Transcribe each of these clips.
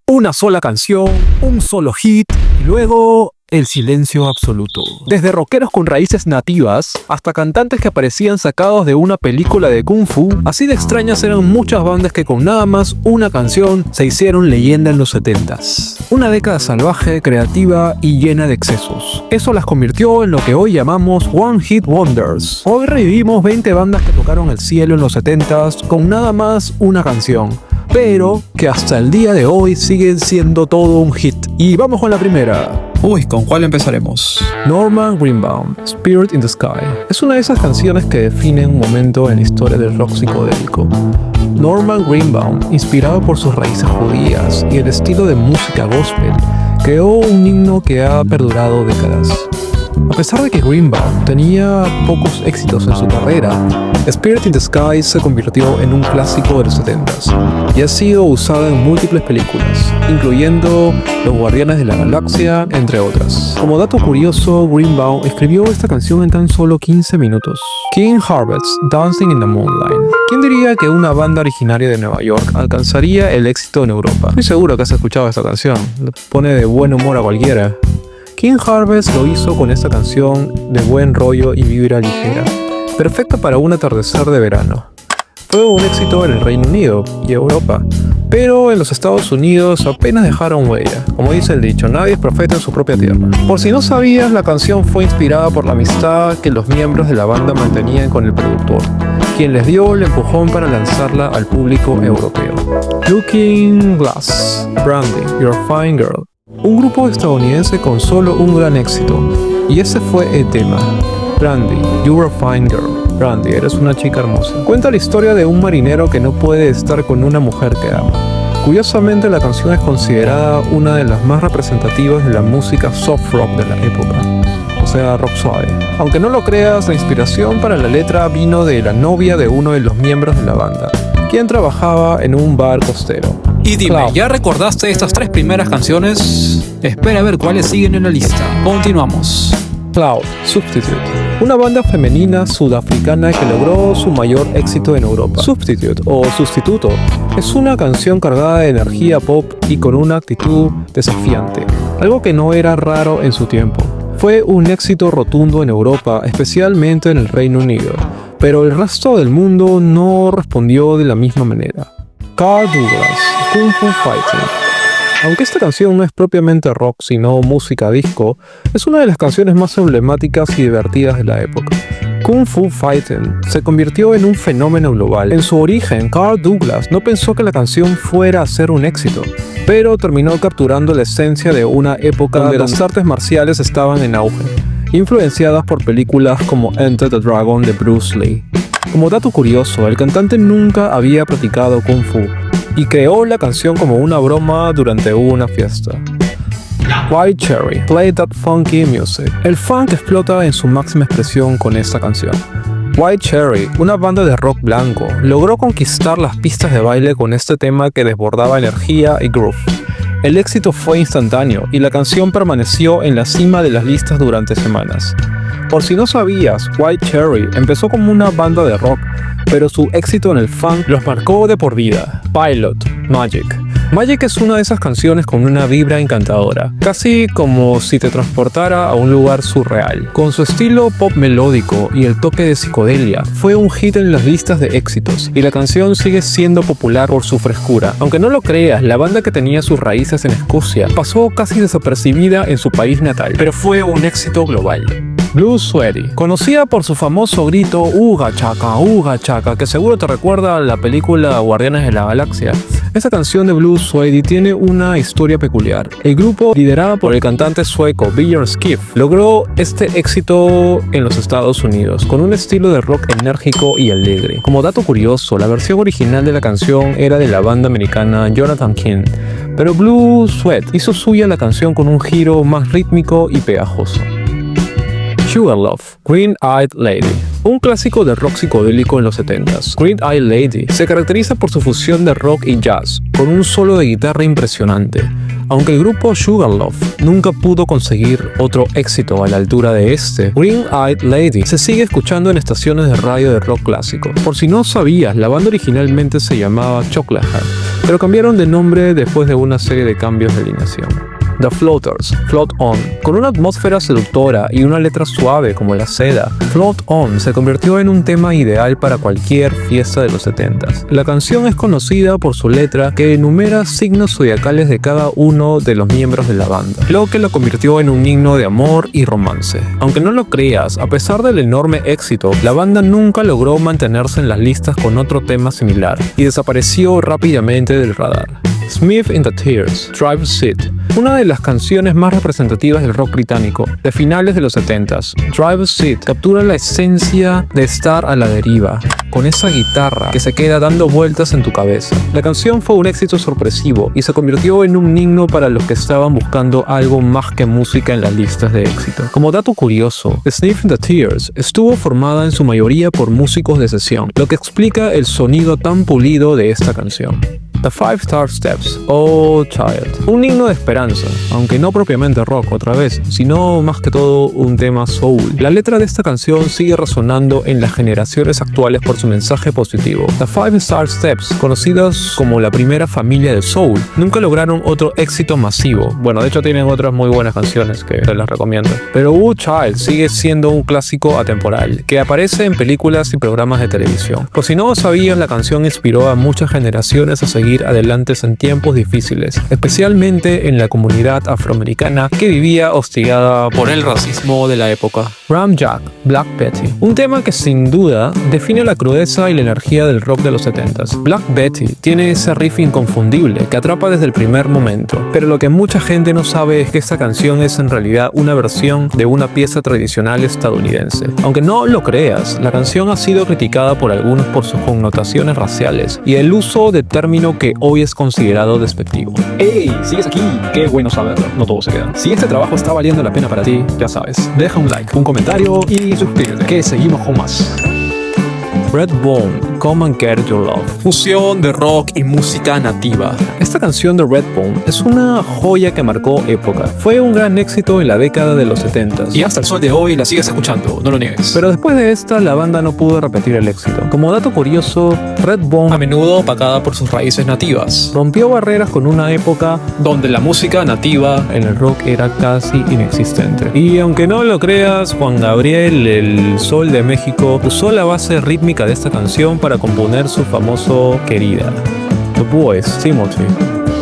Una sola canción, un solo hit y luego el silencio absoluto. Desde rockeros con raíces nativas hasta cantantes que parecían sacados de una película de Kung Fu, así de extrañas eran muchas bandas que con nada más una canción se hicieron leyenda en los 70s. Una década salvaje, creativa y llena de excesos. Eso las convirtió en lo que hoy llamamos One Hit Wonders. Hoy revivimos 20 bandas que tocaron el cielo en los 70s con nada más una canción, pero que hasta el día de hoy siguen siendo todo un hit. Y vamos con la primera. Uy, ¿con cuál empezaremos? Norman Greenbaum, Spirit in the Sky. Es una de esas canciones que definen un momento en la historia del rock psicodélico. Norman Greenbaum, inspirado por sus raíces judías y el estilo de música gospel, creó un himno que ha perdurado décadas. A pesar de que Greenbaum tenía pocos éxitos en su carrera, Spirit in the Sky se convirtió en un clásico de los 70s y ha sido usada en múltiples películas, incluyendo Los Guardianes de la Galaxia, entre otras. Como dato curioso, Greenbaum escribió esta canción en tan solo 15 minutos. King Harvest, Dancing in the Moonlight. ¿Quién diría que una banda originaria de Nueva York alcanzaría el éxito en Europa? Estoy seguro que has escuchado esta canción, le pone de buen humor a cualquiera. King Harvest lo hizo con esta canción de buen rollo y vibra ligera, perfecta para un atardecer de verano. Fue un éxito en el Reino Unido y Europa, pero en los Estados Unidos apenas dejaron huella. Como dice el dicho, nadie es profeta en su propia tierra. Por si no sabías, la canción fue inspirada por la amistad que los miembros de la banda mantenían con el productor, quien les dio el empujón para lanzarla al público europeo. Looking Glass, Brandy, You're a Fine Girl. Un grupo estadounidense con solo un gran éxito, y ese fue el tema. Brandy, you're a fine girl. Brandy, eres una chica hermosa. Cuenta la historia de un marinero que no puede estar con una mujer que ama. Curiosamente, la canción es considerada una de las más representativas de la música soft rock de la época, o sea, rock suave. Aunque no lo creas, la inspiración para la letra vino de la novia de uno de los miembros de la banda, quien trabajaba en un bar costero. Y dime, ¿ya recordaste estas tres primeras canciones? Espera a ver cuáles siguen en la lista. Continuamos. Cloud, Substitute, una banda femenina sudafricana que logró su mayor éxito en Europa. Substitute o Sustituto es una canción cargada de energía pop y con una actitud desafiante, algo que no era raro en su tiempo. Fue un éxito rotundo en Europa, especialmente en el Reino Unido, pero el resto del mundo no respondió de la misma manera. Carl Douglas, Kung Fu Fighting. Aunque esta canción no es propiamente rock sino música disco, es una de las canciones más emblemáticas y divertidas de la época. Kung Fu Fighting se convirtió en un fenómeno global. En su origen, Carl Douglas no pensó que la canción fuera a ser un éxito, pero terminó capturando la esencia de una época donde las artes marciales estaban en auge, influenciadas por películas como Enter the Dragon de Bruce Lee. Como dato curioso, el cantante nunca había practicado Kung Fu y creó la canción como una broma durante una fiesta. White Cherry, Play That Funky Music. El funk explota en su máxima expresión con esta canción. White Cherry, una banda de rock blanco, logró conquistar las pistas de baile con este tema que desbordaba energía y groove. El éxito fue instantáneo y la canción permaneció en la cima de las listas durante semanas. Por si no sabías, White Cherry empezó como una banda de rock, pero su éxito en el funk los marcó de por vida. Pilot, Magic. Magic es una de esas canciones con una vibra encantadora, casi como si te transportara a un lugar surreal. Con su estilo pop melódico y el toque de psicodelia, fue un hit en las listas de éxitos, y la canción sigue siendo popular por su frescura. Aunque no lo creas, la banda que tenía sus raíces en Escocia pasó casi desapercibida en su país natal, pero fue un éxito global. Blue Sweaty, conocida por su famoso grito uga chaka, que seguro te recuerda a la película Guardianes de la Galaxia. Esta canción de Blue Sweaty tiene una historia peculiar. El grupo, liderado por el cantante sueco Björn Skifs, logró este éxito en los Estados Unidos, con un estilo de rock enérgico y alegre. Como dato curioso, la versión original de la canción era de la banda americana Jonathan King, pero Blue Sweat hizo suya la canción con un giro más rítmico y pegajoso. Sugar Love, Green-Eyed Lady. Un clásico de rock psicodélico en los 70s. Green-Eyed Lady se caracteriza por su fusión de rock y jazz, con un solo de guitarra impresionante. Aunque el grupo Sugarloaf nunca pudo conseguir otro éxito a la altura de este, Green Eyed Lady se sigue escuchando en estaciones de radio de rock clásico. Por si no sabías, la banda originalmente se llamaba Chocolate Heart, pero cambiaron de nombre después de una serie de cambios de alineación. The Floaters, Float On. Con una atmósfera seductora y una letra suave como la seda, Float On se convirtió en un tema ideal para cualquier fiesta de los 70s. La canción es conocida por su letra que enumera signos zodiacales de cada uno de los miembros de la banda, lo que la convirtió en un himno de amor y romance. Aunque no lo creas, a pesar del enorme éxito, la banda nunca logró mantenerse en las listas con otro tema similar y desapareció rápidamente del radar. Smith in the Tears, Driver's Seat, una de las canciones más representativas del rock británico de finales de los 70s. Driver's Seat captura la esencia de estar a la deriva, con esa guitarra que se queda dando vueltas en tu cabeza. La canción fue un éxito sorpresivo y se convirtió en un himno para los que estaban buscando algo más que música en las listas de éxito. Como dato curioso, Smith in the Tears estuvo formada en su mayoría por músicos de sesión, lo que explica el sonido tan pulido de esta canción. The Five Star Steps, Oh Child, un himno de esperanza, aunque no propiamente rock otra vez, sino más que todo un tema soul. La letra de esta canción sigue resonando en las generaciones actuales por su mensaje positivo. The Five Star Steps, conocidas como la primera familia del soul, nunca lograron otro éxito masivo. Bueno, de hecho tienen otras muy buenas canciones que te las recomiendo. Pero Oh Child sigue siendo un clásico atemporal, que aparece en películas y programas de televisión. Por si no lo sabías, la canción inspiró a muchas generaciones a seguir adelante en tiempos difíciles, especialmente en la comunidad afroamericana que vivía hostigada por el racismo de la época. Ram Jack, Black Betty, un tema que sin duda define la crudeza y la energía del rock de los 70s. Black Betty tiene ese riff inconfundible que atrapa desde el primer momento, pero lo que mucha gente no sabe es que esta canción es en realidad una versión de una pieza tradicional estadounidense. Aunque no lo creas, la canción ha sido criticada por algunos por sus connotaciones raciales y el uso de término que hoy es considerado despectivo. ¡Hey! ¿Sigues aquí? Qué bueno saberlo. No todo se queda. Si este trabajo está valiendo la pena para ti, ya sabes, deja un like, un comentario y suscríbete, que seguimos con más. Redbone, Come and Get Your Love. Fusión de rock y música nativa. Esta canción de Redbone es una joya que marcó época. Fue un gran éxito en la década de los 70s. Y hasta el sol de hoy la sigues escuchando, no lo niegues. Pero después de esta, la banda no pudo repetir el éxito. Como dato curioso, Redbone, a menudo opacada por sus raíces nativas, rompió barreras con una época donde la música nativa en el rock era casi inexistente. Y aunque no lo creas, Juan Gabriel, el Sol de México, usó la base rítmica de esta canción para componer su famoso Querida. The Boys, Timothy.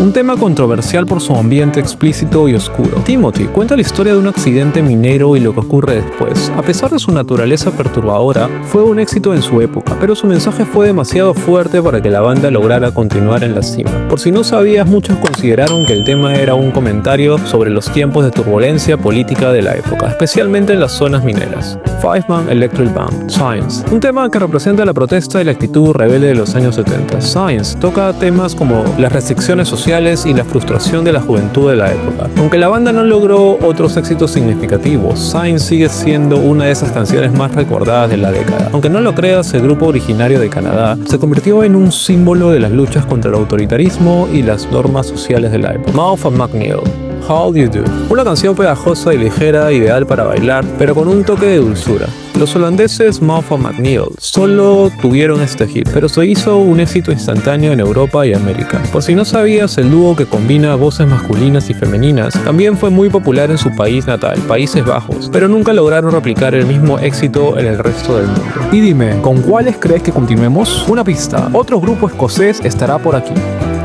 Un tema controversial por su ambiente explícito y oscuro. Timothy cuenta la historia de un accidente minero y lo que ocurre después. A pesar de su naturaleza perturbadora, fue un éxito en su época, pero su mensaje fue demasiado fuerte para que la banda lograra continuar en la cima. Por si no sabías, muchos consideraron que el tema era un comentario sobre los tiempos de turbulencia política de la época, especialmente en las zonas mineras. Five Man Electric Band, Science. Un tema que representa la protesta y la actitud rebelde de los años 70. Science toca temas como las restricciones sociales y la frustración de la juventud de la época. Aunque la banda no logró otros éxitos significativos, Science sigue siendo una de esas canciones más recordadas de la década. Aunque no lo creas, el grupo originario de Canadá se convirtió en un símbolo de las luchas contra el autoritarismo y las normas sociales de la época. Mouth and McNeil, How Do You Do. Una canción pegajosa y ligera, ideal para bailar, pero con un toque de dulzura. Los holandeses Mouth and McNeil solo tuvieron este hit, pero se hizo un éxito instantáneo en Europa y América. Por si no sabías, el dúo que combina voces masculinas y femeninas también fue muy popular en su país natal, Países Bajos, pero nunca lograron replicar el mismo éxito en el resto del mundo. Y dime, ¿con cuáles crees que continuemos? Una pista, otro grupo escocés estará por aquí.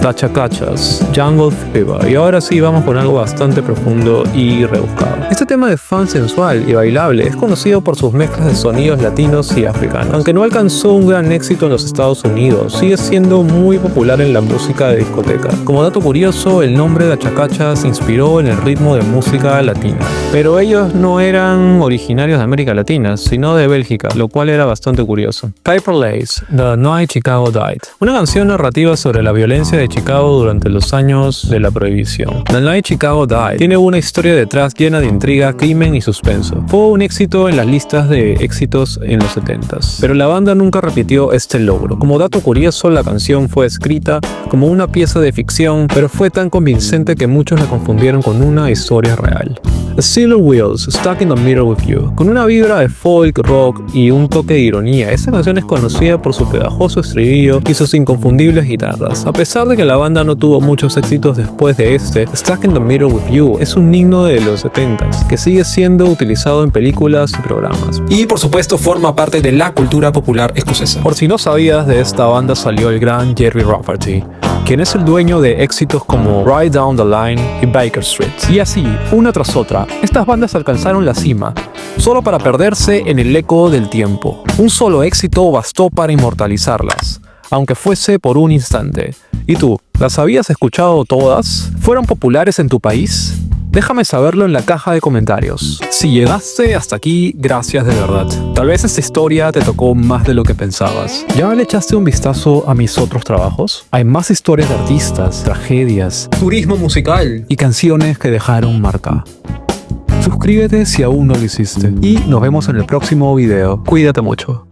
The Chakachas, Jungle Fever. Y ahora sí vamos con algo bastante profundo y rebuscado. Este tema de funk sensual y bailable es conocido por sus mezclas de sonidos latinos y africanos. Aunque no alcanzó un gran éxito en los Estados Unidos, sigue siendo muy popular en la música de discoteca. Como dato curioso, el nombre de Chacacha se inspiró en el ritmo de música latina. Pero ellos no eran originarios de América Latina, sino de Bélgica, lo cual era bastante curioso. Piper Lace, The Night Chicago Died. Una canción narrativa sobre la violencia de Chicago durante los años de la prohibición. The Night Chicago Died tiene una historia detrás llena de intriga, crimen y suspenso. Fue un éxito en las listas de éxitos en los 70s, pero la banda nunca repitió este logro. Como dato curioso, la canción fue escrita como una pieza de ficción, pero fue tan convincente que muchos la confundieron con una historia real. The Steeler Wheels, Stuck in the Middle with You. Con una vibra de folk, rock y un toque de ironía, esta canción es conocida por su pegajoso estribillo y sus inconfundibles guitarras. A pesar de que la banda no tuvo muchos éxitos después de este, Stuck in the Middle with You es un himno de los 70s que sigue siendo utilizado en películas y programas. Y por supuesto forma parte de la cultura popular escocesa. Por si no sabías, de esta banda salió el gran Gerry Rafferty, quien es el dueño de éxitos como Ride Down the Line y Baker Street. Y así, una tras otra, estas bandas alcanzaron la cima, solo para perderse en el eco del tiempo. Un solo éxito bastó para inmortalizarlas, aunque fuese por un instante. ¿Y tú, las habías escuchado todas? ¿Fueron populares en tu país? Déjame saberlo en la caja de comentarios. Si llegaste hasta aquí, gracias de verdad. Tal vez esta historia te tocó más de lo que pensabas. ¿Ya le echaste un vistazo a mis otros trabajos? Hay más historias de artistas, tragedias, Turismo musical. y canciones que dejaron marca. Suscríbete si aún no lo hiciste. Y nos vemos en el próximo video. Cuídate mucho.